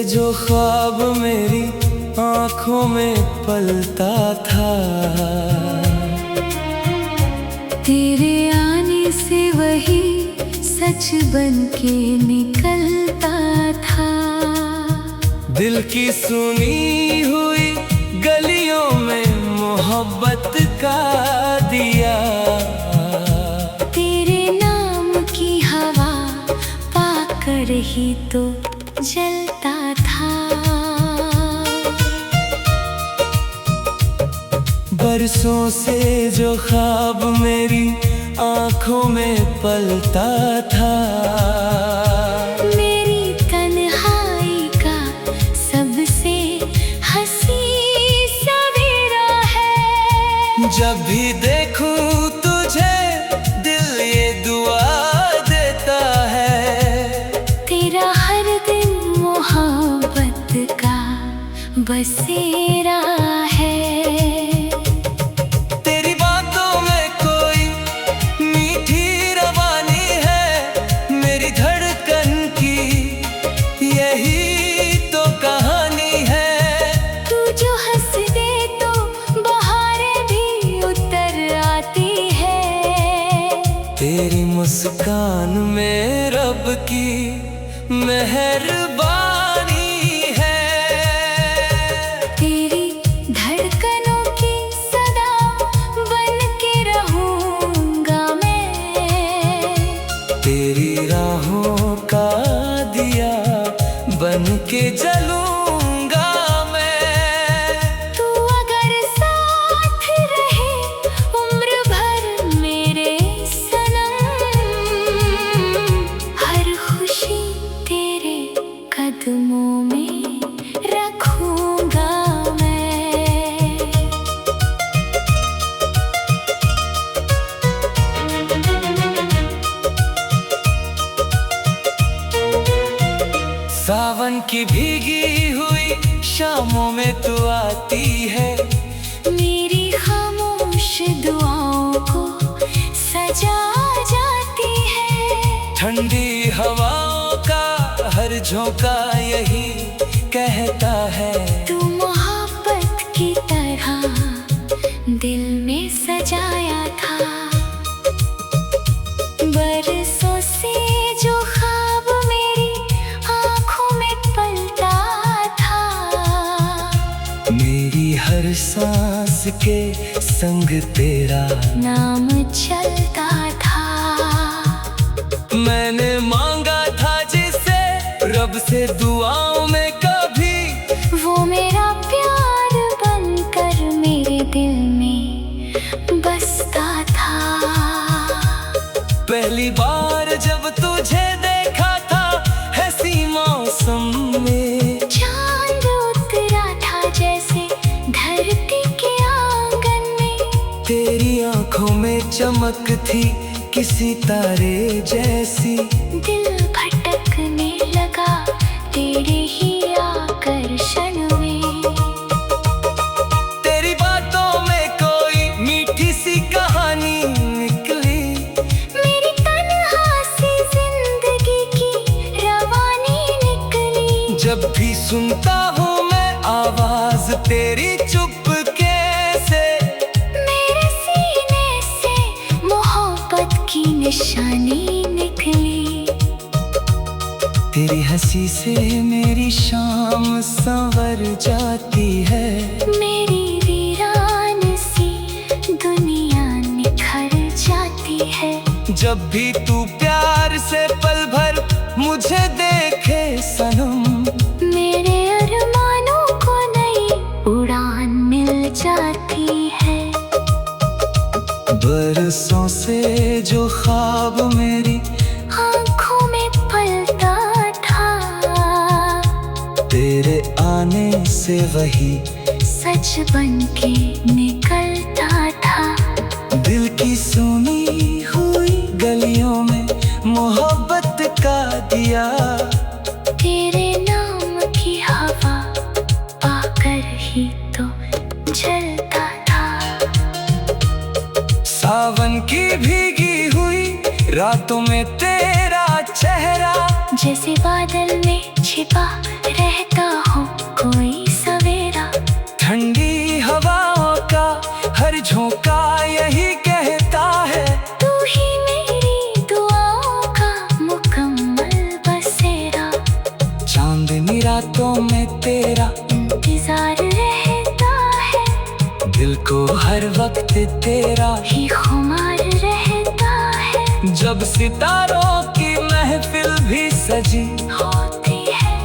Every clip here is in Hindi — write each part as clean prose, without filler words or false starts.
जो ख्वाब मेरी आँखों में पलता था, तेरे आने से वही सच बन के निकलता था। दिल की सुनी हुई गलियों में मोहब्बत का दिया, तेरे नाम की हवा पाकर ही तो जलता था। बरसों से जो ख्वाब मेरी आँखों में पलता था, मेरी तन्हाई का सबसे हंसी सवेरा है। जब भी देखूं तुझे दिल ये दुआ देता है, तेरा हर दिन मोहब्बत का बसेरा है। तेरी बातों में कोई मीठी रवानी है, मेरी धड़कन की यही तो कहानी है। तू जो हंस दे तो बहारें भी उतर आती है। तेरी मुस्कान में रब की मेहरबानी है। तेरी धड़कनों की सदा बन के रहूंगा मैं। तेरी राहों का दिया बन के जलूंगा मैं। तू अगर साथ रहे उम्र भर मेरे सनम, हर खुशी तेरे कदमों में रखूंगा मैं। सावन की भीगी हुई शामों में तू आती है, मेरी खामोश दुआओं को सजा जाती है। ठंडी हवाओं का हर झोंका यही कहता है, तू मोहब्बत की तरह दिल में सजाया था। बरसों से जो ख्वाब मेरी आँखों में पलता था, मेरी हर सांस के संग तेरा नाम चलता था। मैंने मांगा था जिसे रब से दुआओं में कभी, वो मेरा प्यार बनकर मेरे दिल में बसता था। पहली बार जब तुझे देखा था ऐसी मौसम में, चांद उतरा था जैसे धरती के आंगन में। तेरी आंखों में चमक थी किसी तारे जैसी, दिल भटकने लगा तेरे ही आकर्षण में। तेरी बातों में कोई मीठी सी कहानी निकली, मेरी तन्हा सी जिंदगी की रवानी निकली। जब भी सुनता हूँ मैं आवाज तेरी चुपके से, मेरे सीने से मोहब्बत की निशानी निकली। तेरी हंसी से मेरी शाम संवर जाती है, मेरी वीरान सी दुनिया निखर जाती है। जब भी तू प्यार से पल भर मुझे देखे सनम, मेरे अरमानों को नई उड़ान मिल जाती है। बरसों से जो ख्वाब मेरी आँखों में पलता था, तेरे आने से वही सच बन के निकलता था। दिल की सुनी हुई गलियों में मोहब्बत का दिया, तेरे नाम की हवा पाकर ही तो जलता था। सावन की भीगी हुई रातों में तेरा चेहरा, जैसे बादल में छिपा रहता हो कोई सवेरा। ठंडी हवाओं का हर झोंका यही कहता है, तू ही मेरी दुआओं का मुकम्मल बसेरा। चांदनी रातों में तेरा इंतजार रहता है, दिल को हर वक्त तेरा ही खुमार रहता है। जब सितारों की महफिल भी सजी होती है,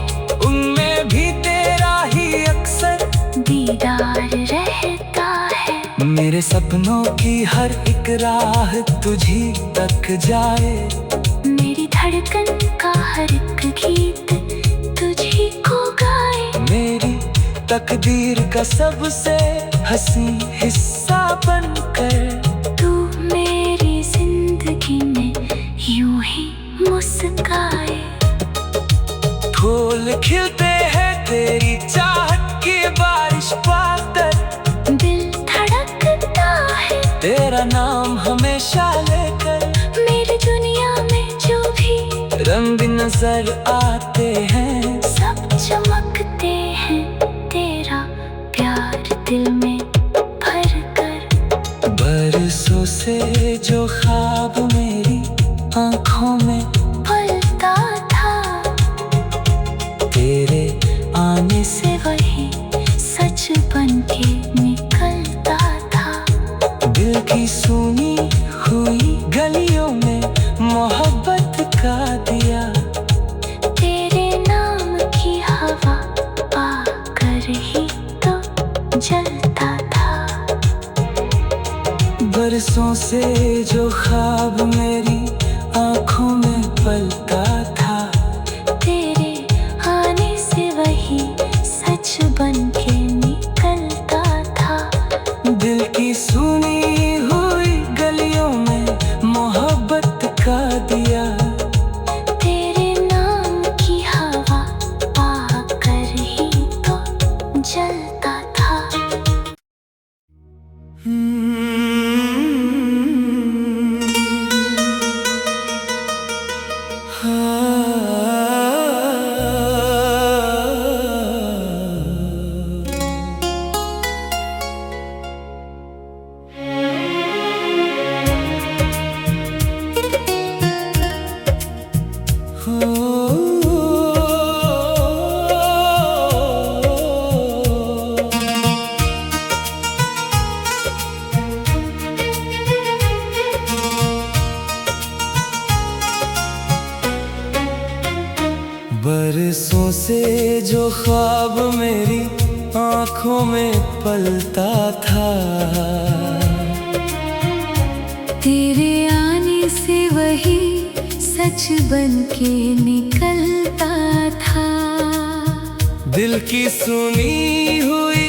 उनमें भी तेरा ही अक्सर दीदार रहता है। मेरे सपनों की हर एक राह तुझी तक जाए, मेरी धड़कन का हर एक गीत तुझी को गाए। मेरी तकदीर का सबसे हंसी हिस्सा बनकर तू मेरी जिंदगी में यूं ही मुस्काए। फूल खिलते हैं तेरी चाहत की बारिश पाकर, दिल धड़कता है तेरा नाम हमेशा लेकर। मेरी दुनिया में जो भी रंग नजर आते हैं, सब चमकते हैं तेरा प्यार दिल में भर कर। बरसों से जो ख्वाब मेरी आंखों में पलता था, तेरे आने से से वही सच बन के निकलता था। दिल की सुनी हुई गलियों में मोहब्बत का दिया, तेरे नाम की हवा पाकर ही तो जलता था। बरसों से जो ख्वाब मेरी आंखों में पलता था, तेरे आने से वही सच बन के निकलता था। दिल की सुनी हुई गलियों में मोहब्बत का दिया, तेरे नाम की हवा पाकर ही तो जलता था। बरसों से जो ख्वाब मेरी आंखों में पलता था, तेरे आने से वही सच बन के निकलता था। दिल की सुनी हुई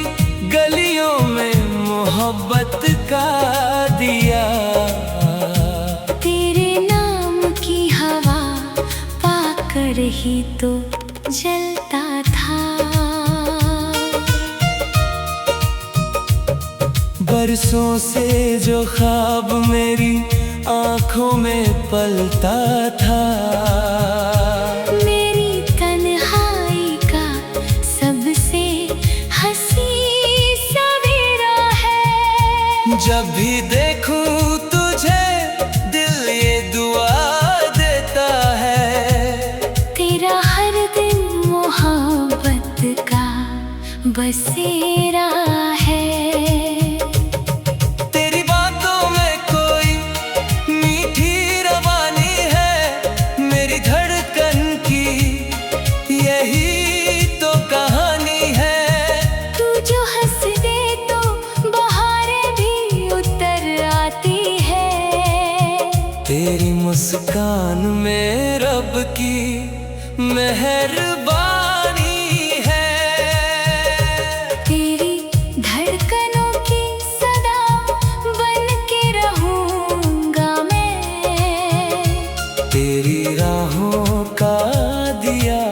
गलियों में मोहब्बत का दिया, तेरे नाम की हवा पाकर ही तो जलता था। बरसों से जो ख्वाब मेरी आंखों में पलता था, मेरी तन्हाई का सबसे हंसी सवेरा है। जब भी देखूं तुझे दिल ये दुआ देता है, तेरा हर दिन मोहब्बत का बसेरा है। तेरी बातों में कोई मीठी रवानी है, मेरी धड़कन की यही तो कहानी है। तू जो हंस दे तो बहारें भी उतर आती है। तेरी मुस्कान में रब की मेहरबानी है, तेरी धड़कनों की सदा बन के रहूंगा मैं। तेरी राहों का दिया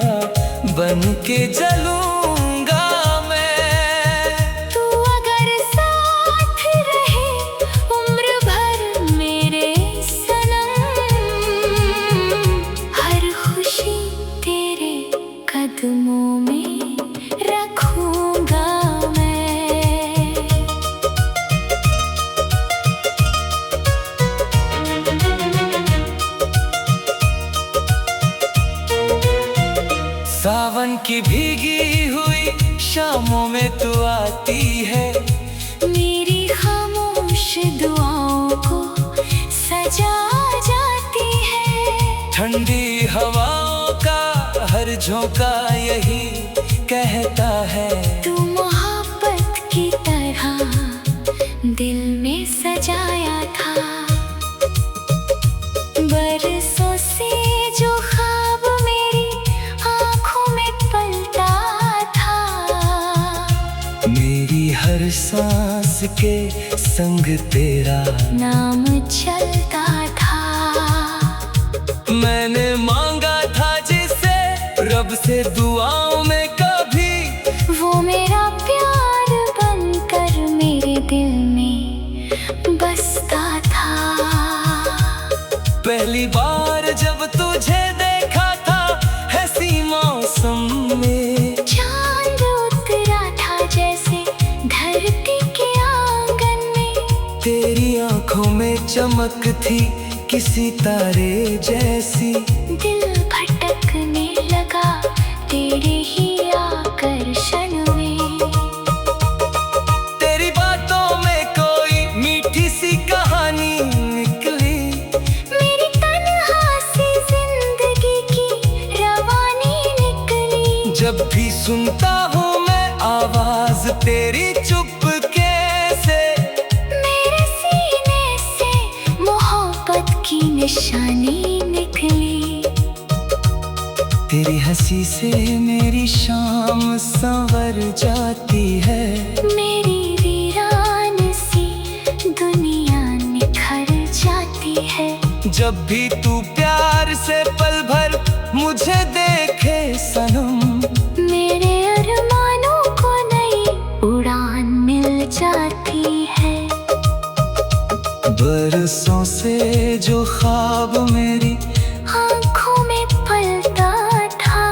बन के जलूंगा मैं। तू अगर साथ रहे उम्र भर मेरे सनम, हर झोंका यही कहता है, तू मोहब्बत की तरह दिल में सजाया था। बरसों से जो ख्वाब मेरी आँखों में पलता था, मेरी हर सांस के संग तेरा नाम चलता था। मैंने मांगा था जिसे रब से दुआओं में, कभी वो मेरा प्यार बनकर मेरे दिल में बसता था। पहली बार जब तुझे देखा था ऐसी मौसम में, चांद उतरा था जैसे धरती के आंगन में। तेरी आंखों में चमक थी किसी तारे जैसी, दिल भटकने लगा तेरे ही आकर्षण में। तेरी बातों में कोई मीठी सी कहानी निकली, मेरी तन्हा सी जिंदगी की रवानी निकली। जब भी सुनता हूँ मैं आवाज तेरी चुपके से, मेरे सीने से मोहब्बत की निशानी निकली। तेरी हंसी से मेरी शाम संवर जाती है, मेरी वीरान सी दुनिया निखर जाती है। जब भी तू प्यार से पल भर मुझे देखे सनम, मेरे अरमानों को नई उड़ान मिल जाती है। बरसों से जो ख्वाब मेरी आँखों में पलता था,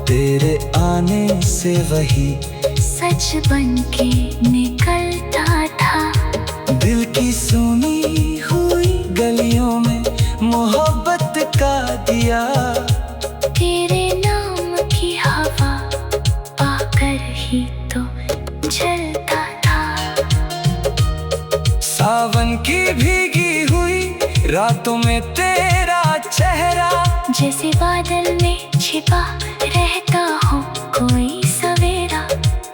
तेरे आने से वही सच बन के निकलता था। दिल की सुनी हुई गलियों में मोहब्बत का दिया, तेरे नाम की हवा पाकर ही तो जलता था। सावन की भीगी हुई रातों में तेरा चेहरा, जैसे बादल में छिपा रहता हो कोई सवेरा।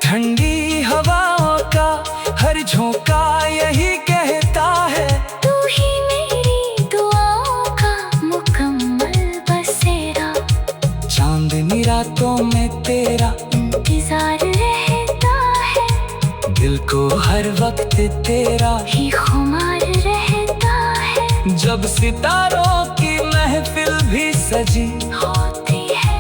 ठंडी हवाओं का हर झोंका यही कहता है, तू ही मेरी दुआओं का मुकम्मल बसेरा। चांदनी रातों में तेरा इंतजार रहता है, दिल को हर वक्त तेरा ही खुमार रहता है। जब सितारों की महफिल भी सजी होती है,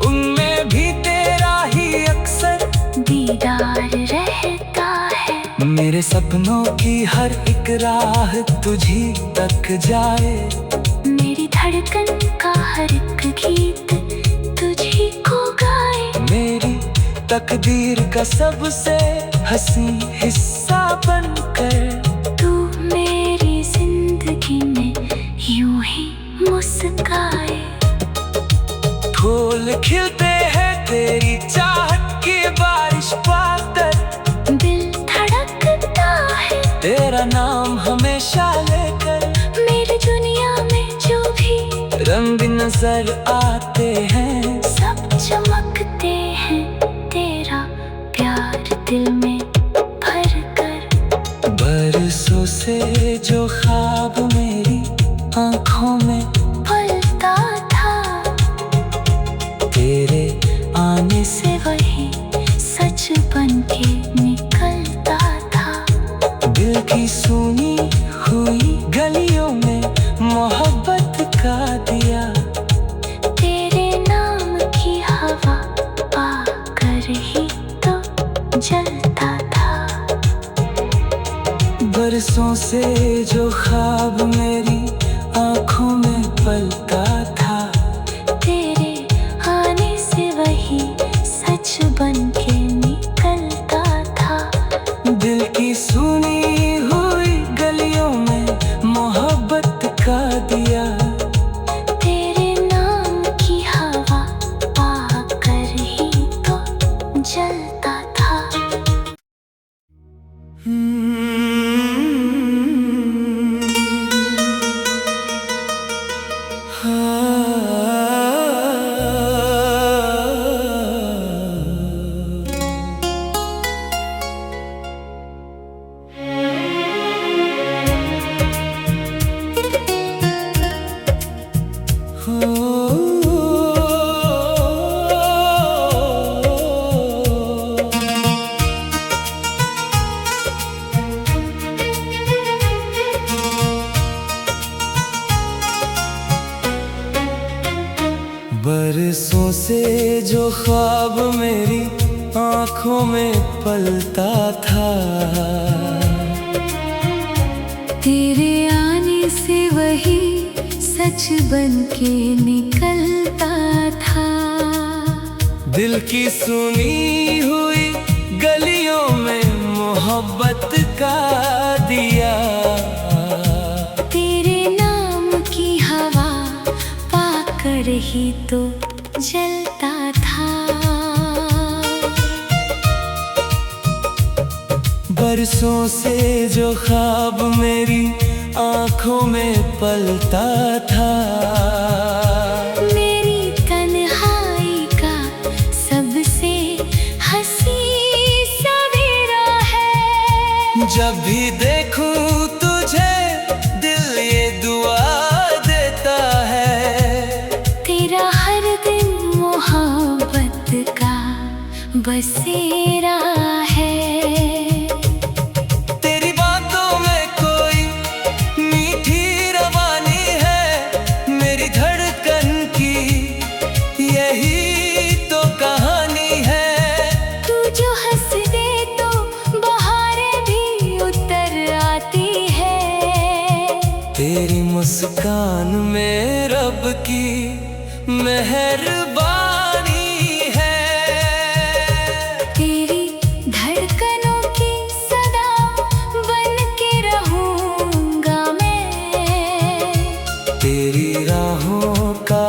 उनमें भी तेरा ही अक्सर दीदार रहता है। मेरे सपनों की हर एक राह तुझी तक जाए, मेरी धड़कन का हर एक गीत तुझी को गाए। मेरी तकदीर का सबसे हंसी हिस्सा बनकर, तू मेरी जिंदगी में यूं ही मुस्काए। फूल खिलते हैं तेरी चाहत की बारिश पाकर, दिल धड़कता है तेरा नाम हमेशा लेकर। मेरी दुनिया में जो भी रंग नजर आते हैं, सब चमकते हैं तेरा प्यार दिल में भर कर। बरसों से जो ख्वाब मेरी आंखों में पलता था, तेरे आने से से वही सच बन के निकलता था। दिल की सुनी हुई गलियों में मोहब्बत का दिया, तेरे नाम की हवा पाकर ही तो जलता था। बरसों से जो ख्वाब मेरी आंखों में पलता था, तेरे आने से वही सच बन के निकलता था। दिल की सुनी हुई गलियों में मोहब्बत का दिया, तेरे नाम की हवा पाकर ही तो जलता था। जो ख्वाब मेरी आंखों में पलता था, तेरे आने से वही सच बन के निकलता था। दिल की सुनी हुई गलियों में मोहब्बत का दिया, तेरे नाम की हवा पाकर ही तो जलता था। बरसों से जो ख्वाब मेरी आंखों में पलता था, मेरी तन्हाई का सबसे हंसी सवेरा है। जब भी देखूं तुझे दिल ये दुआ देता है, तेरा हर दिन मोहब्बत का बसेरा है। तेरी बातों में कोई मीठी रवानी है, मेरी धड़कन की यही तो कहानी है। तू जो हंस दे तो बहारें भी उतर आती है। तेरी मुस्कान में रब की मेहरबानी है। तेरी धड़कनों की सदा बन के रहूंगा मैं। तेरी राहों का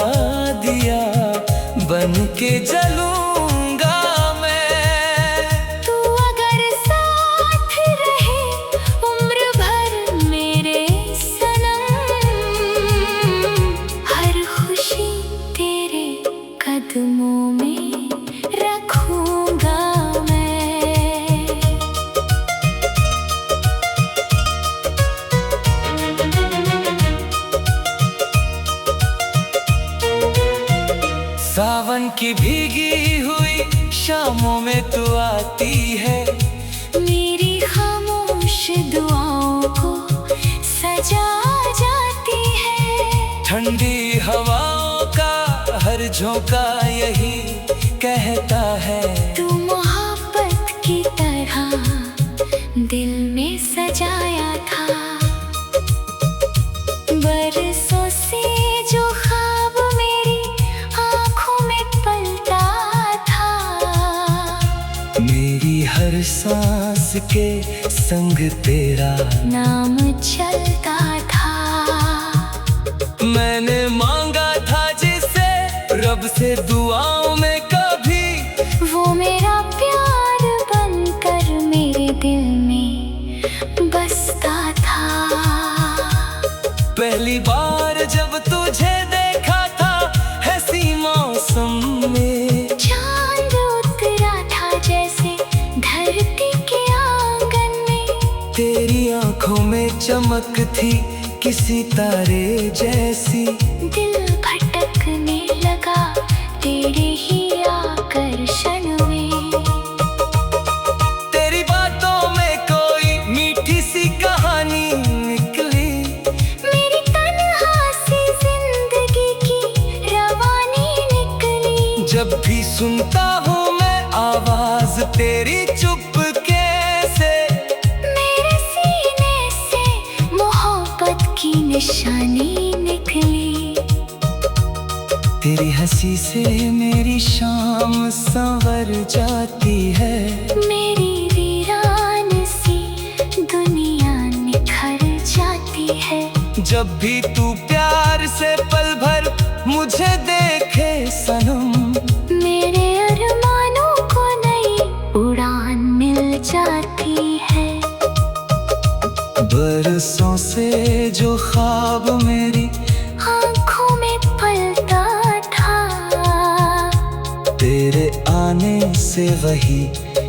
दिया बन के जलूंगा मैं। तू अगर साथ रहे उम्र भर मेरे सनम, हर खुशी तेरे कदमों में रखूंगा मैं। सावन की भीगी हुई शामों में तू आती है, मेरी खामोश दुआओं को सजा जाती है। ठंडी हवाओं का हर झोंका यही कहता है, तू मोहब्बत की तरह दिल में सजाया था। बरसों से जो ख्वाब मेरी आंखों में पलता था, मेरी हर सांस के संग तेरा नाम चलता था। मैंने मांगा था जिसे रब से दुआओं में कभी, वो मेरा प्यार बनकर मेरे दिल में बसता था। पहली बार जब तुझे देखा था ऐसी मौसम में, चांद उतरा था जैसे धरती के आंगन में। तेरी आंखों में चमक थी किसी तारे जैसी, दिल भटकने लगा तेरे ही आकर्षण में। तेरी बातों में कोई मीठी सी कहानी निकली, मेरी तन्हा सी जिंदगी की रवानी निकली। जब भी सुनता हूँ मैं आवाज तेरी चुपके से, मेरे सीने से मोहब्बत की निशानी निकली। तेरी हंसी से मेरी शाम संवर जाती है, मेरी वीरान सी दुनिया निखर जाती है। जब भी तू प्यार से पल भर मुझे देखे सनम, मेरे अरमानों को नई उड़ान मिल जाती है। बरसों से जो ख्वाब मेरी आंखों में पलता था, तेरे आने से वही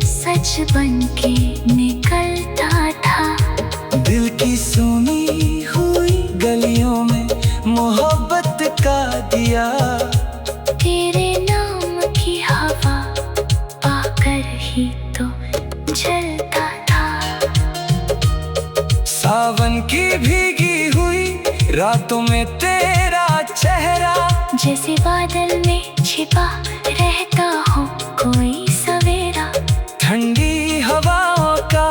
सच बन के निकलता था। दिल की सुनी हुई गलियों में मोहब्बत का दिया, तेरे नाम की हवा पाकर ही तो जलता था। सावन की भीगी हुई रातों में तेरा चेहरा जैसे बादल में छिपा रहता हो कोई सवेरा। ठंडी हवाओं का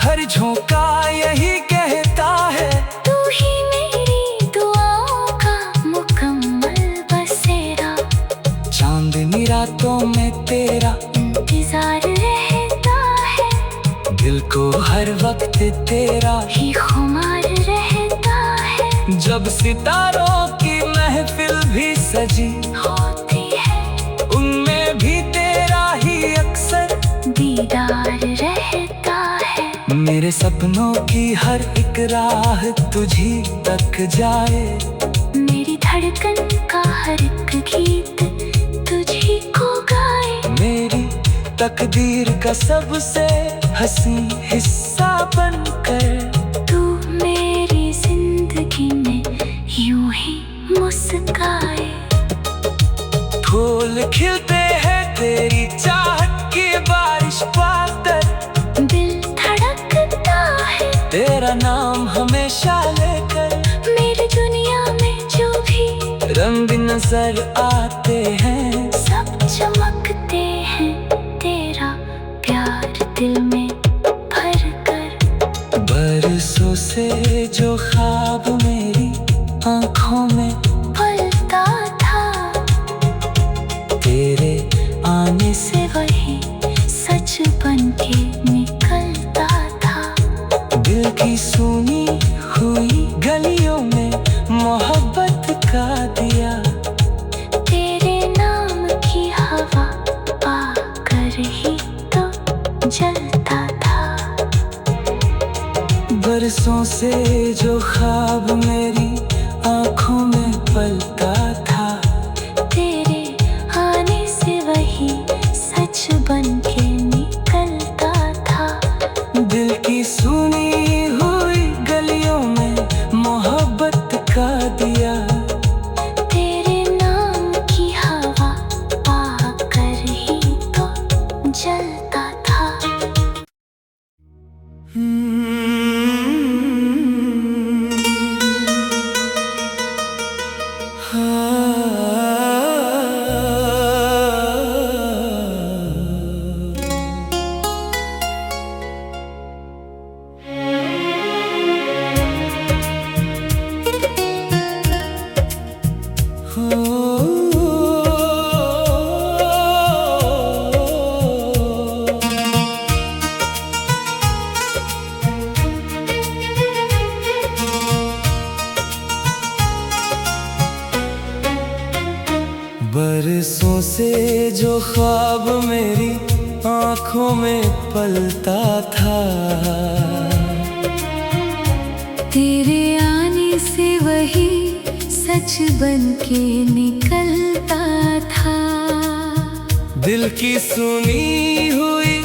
हर झोंका यही कहता है, तू ही मेरी दुआओं का मुकम्मल बसेरा। चांदनी रातों में तेरा इंतजार रहता है, दिल को हर वक्त तेरा ही खुमार रहता है। जब सितारों की महफिल भी सजी होती है, उनमें भी तेरा ही अक्सर दीदार रहता है। मेरे सपनों की हर एक राह तुझी तक जाए, मेरी धड़कन का हर एक गीत तुझी को गाए। मेरी तकदीर का सबसे हंसी हिस्सा बनकर तू मेरी जिंदगी में यूं ही मुस्काए। फूल खिलते हैं तेरी चाहत की बारिश पाकर, दिल धड़कता है तेरा नाम हमेशा लेकर। मेरी दुनिया में जो भी रंग नजर आते हैं, सब चमकते हैं तेरा प्यार दिल में भर कर। बरसों से जो ख्वाब मेरी आंखों में पलता था, तेरे आने से से वही सच बन के निकलता था। दिल की सुनी हुई गलियों में मोहब्बत का दिया, तेरे नाम की हवा पाकर ही तो जलता था। बरसों से जो ख्वाब मेरी आंखों में पलता था, तेरे आने से वही सच बन के निकलता था। दिल की सुनी हुई गलियों में मोहब्बत का दिया, तेरे नाम की हवा पाकर ही तो जलता था। बरसों से जो ख्वाब मेरी आंखों में पलता था, तेरे आने से वही सच बन के निकलता था। दिल की सुनी हुई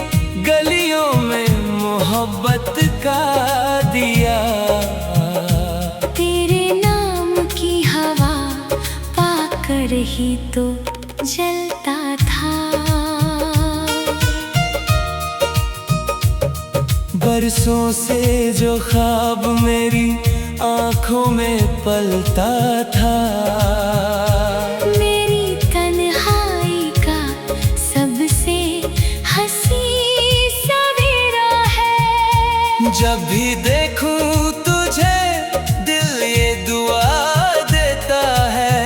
गलियों में मोहब्बत का दिया, तेरे नाम की हवा पाकर ही तो जलता था। बरसों से जो ख्वाब मेरी आंखों में पलता था, मेरी तन्हाई का सबसे हंसी सवेरा है। जब भी देखूं तुझे दिल ये दुआ देता है,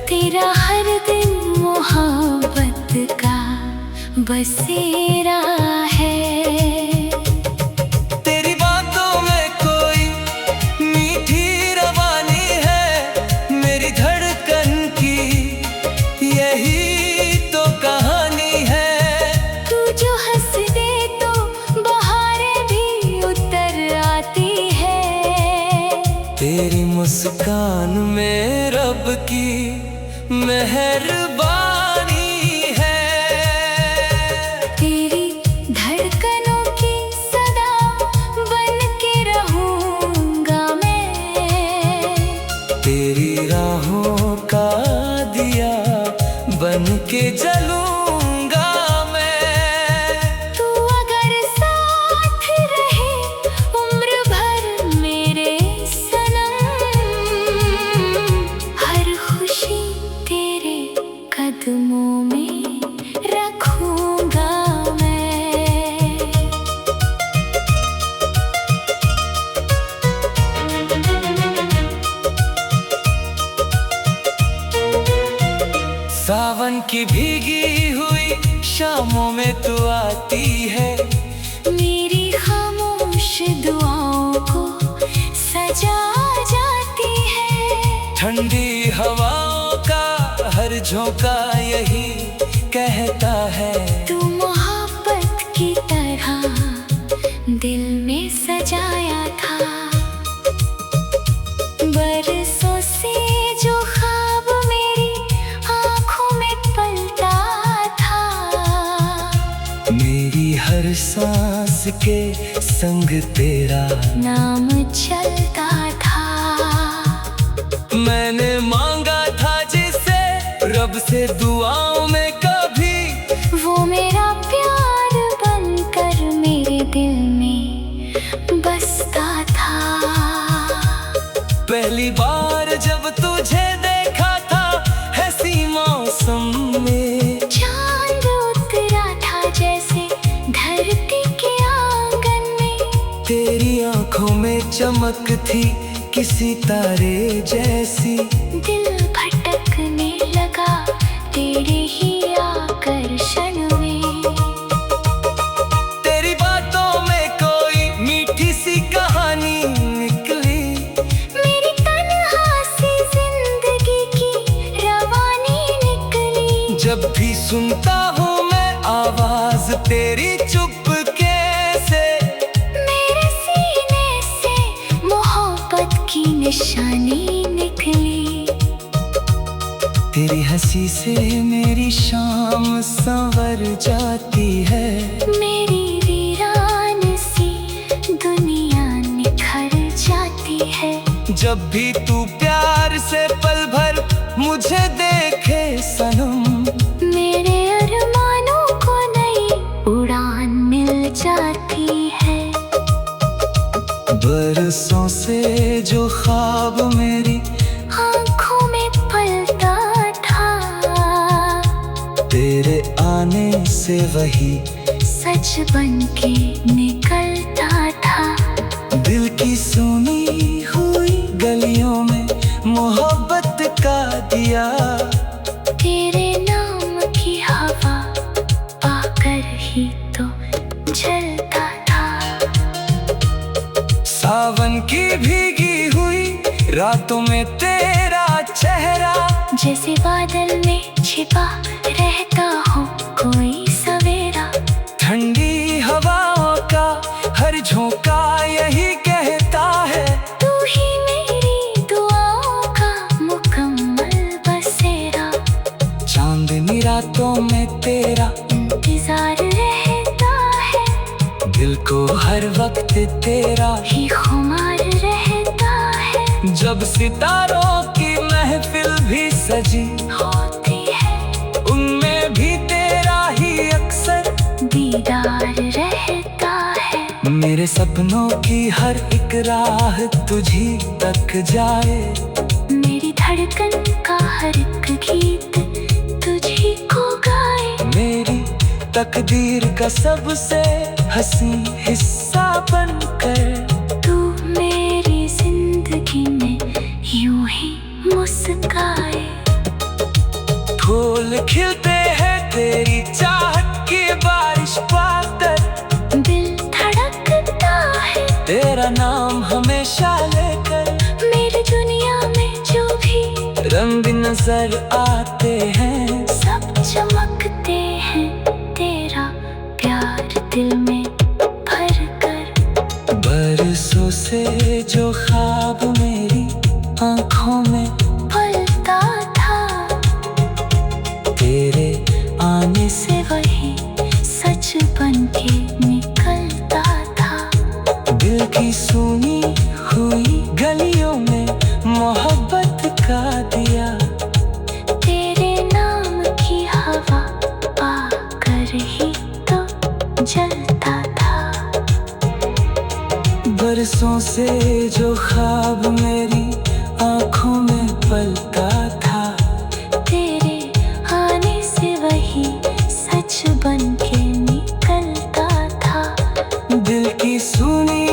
तेरा हर दिन मोहब्बत का बसेरा है। तेरी बातों में कोई मीठी रवानी है, मेरी धड़कन की यही तो कहानी है। तू जो हंस दे तो बहारें भी उतर आती है। तेरी मुस्कान में रब की मेहरबानी है, तेरी धड़कनों की सदा बन के रहूंगा मैं। तेरी राहों का दिया बन के जलूंगा मैं। तू अगर साथ रहे उम्र भर मेरे सनम, हर खुशी की भीगी हुई शामों में तू आती है, मेरी खामोश दुआओं को सजा जाती है। ठंडी हवाओं का हर झोंका यही कहता है, तू मोहब्बत की तरह दिल में सजाया था। बरसों से जो ख्वाब मेरी आँखों में पलता था, मेरी हर सांस के संग तेरा नाम चलता था। मैंने मांगा था जिसे रब से दुआओं में कभी, वो मेरा प्यार बनकर मेरे दिल में बसता था। पहली बार जब तुझे देखा था ऐसी मौसम में, चांद उतरा था जैसे धरती के आंगन में। तेरी आंखों में चमक थी किसी तारे जैसी, दिल भटकने लगा तेरे ही आकर्षण में। तेरी बातों में कोई मीठी सी कहानी निकली, मेरी तन्हा सी जिंदगी की रवानी निकली। जब भी सुनता हूँ मैं आवाज तेरी चुपके से, मेरे सीने से मोहब्बत की निशानी निकली। तेरी हंसी से मेरी शाम संवर जाती है, मेरी वीरान सी दुनिया निखर जाती है। जब भी तू प्यार से पल भर मुझे देखे सनम, मेरे अरमानों को नई उड़ान मिल जाती है। बरसों से जो ख्वाब मेरी आँखों में पलता था, तेरे आने से वही सच बन के निकलता था। दिल की सुनी हुई गलियों में मोहब्बत का दिया, तेरे नाम की हवा पाकर ही तो जलता था। सावन की भीगी हुई रातों में तेरा चेहरा, जैसे बादल में छिपा रहता हो कोई सवेरा। ठंडी हवाओं का हर झोंका यही कहता है, तू ही मेरी दुआओं का मुकम्मल बसेरा। चांदनी रातों में तेरा इंतजार रहता है, दिल को हर वक्त तेरा ही खुमार रहता है। जब सितारों की महफिल भी सजी होती है, उनमें भी तेरा ही अक्सर दीदार रहता है। मेरे सपनों की हर एक राह तुझी तक जाए, मेरी धड़कन का हर एक गीत तुझी को गाए। मेरी तकदीर का सबसे हंसी हिस्सा बनकर, तू मेरी जिंदगी में यूं ही मुस्काए। फूल खिलते हैं तेरी चाहत की बारिश पाकर, दिल धड़कता है तेरा नाम हमेशा लेकर। मेरी दुनिया में जो भी रंग नजर आते हैं, सब चमकते हैं तेरा प्यार दिल में भर कर। बरसों से जो ख्वाब मेरी आंखों में पलता था, तेरे आने से से वही सच बन के निकलता था। दिल की सुनी हुई गलियों में मोहब्बत का दिया, तेरे नाम की हवा पाकर ही तो जलता था। बरसों से जो ख्वाब मेरी आंखों में पलता था, तेरे आने से वही सच बन के निकलता था। दिल की सुनी